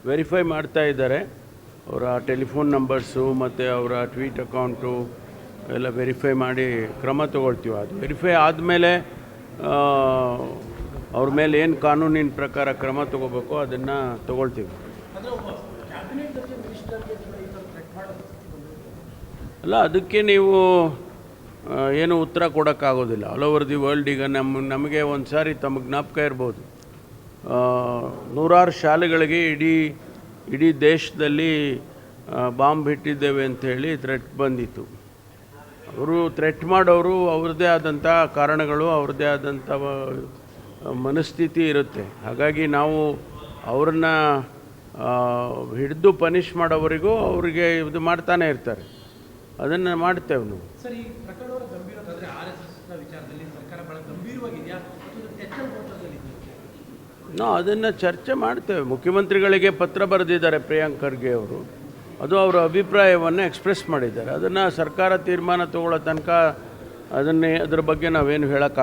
Verify ಮಾಡ್ತಾ ಇದ್ದಾರೆ. ಅವರ ಟೆಲಿಫೋನ್ ನಂಬರ್ಸು ಮತ್ತು ಅವರ ಟ್ವೀಟ್ ಅಕೌಂಟು ಎಲ್ಲ ವೆರಿಫೈ ಮಾಡಿ ಕ್ರಮ ತಗೊಳ್ತೀವಿ. ಅದು ವೆರಿಫೈ ಆದಮೇಲೆ ಅವ್ರ ಮೇಲೆ ಏನು ಕಾನೂನಿನ ಪ್ರಕಾರ ಕ್ರಮ ತಗೋಬೇಕು ಅದನ್ನು ತಗೊಳ್ತೀವಿ. ಅಲ್ಲ, ಅದಕ್ಕೆ ನೀವು ಏನು ಉತ್ತರ ಕೊಡೋಕ್ಕಾಗೋದಿಲ್ಲ. ಆಲ್ ಓವರ್ ದಿ ವರ್ಲ್ಡ್ ಈಗ ನಮಗೆ ಒಂದು ಸಾರಿ ತಮಗೆ ಜ್ಞಾಪಕ ಇರ್ಬೋದು, ನೂರಾರು ಶಾಲೆಗಳಿಗೆ ಇಡೀ ದೇಶದಲ್ಲಿ ಬಾಂಬ್ ಇಟ್ಟಿದ್ದೇವೆ ಅಂಥೇಳಿ ಥ್ರೆಟ್ ಬಂದಿತ್ತು. ಅವರು ಥ್ರೆಟ್ ಮಾಡೋರು ಅವ್ರದ್ದೇ ಆದಂಥ ಕಾರಣಗಳು, ಅವ್ರದ್ದೇ ಆದಂಥ ಮನಸ್ಥಿತಿ ಇರುತ್ತೆ. ಹಾಗಾಗಿ ನಾವು ಅವ್ರನ್ನ ಹಿಡಿದು ಪನಿಷ್ ಮಾಡೋವರೆಗೂ ಅವರಿಗೆ ಇದು ಮಾಡ್ತಾನೆ ಇರ್ತಾರೆ. ಅದನ್ನು ಮಾಡ್ತೇವೆ ನಾವು. ಸರ್, ಈ ಪ್ರಕರಣವನ್ನು ಗಂಭೀರವಾದರೆ RSSನ ವಿಚಾರದಲ್ಲಿ ಸರ್ಕಾರ ಬಹಳ ಗಂಭೀರವಾಗಿದೆಯಾ ನಾವು ಅದನ್ನು ಚರ್ಚೆ ಮಾಡ್ತೇವೆ. ಮುಖ್ಯಮಂತ್ರಿಗಳಿಗೆ ಪತ್ರ ಬರೆದಿದ್ದಾರೆ ಪ್ರಿಯಾಂಕ್ ಖರ್ಗೆ ಅವರು. ಅದು ಅವರ ಅಭಿಪ್ರಾಯವನ್ನು ಎಕ್ಸ್ಪ್ರೆಸ್ ಮಾಡಿದ್ದಾರೆ. ಅದನ್ನು ಸರ್ಕಾರ ತೀರ್ಮಾನ ತಗೊಳ್ಳೋ ತನಕ ಅದರ ಬಗ್ಗೆ ನಾವೇನು ಹೇಳೋಕ್ಕಾಗಲ್ಲ.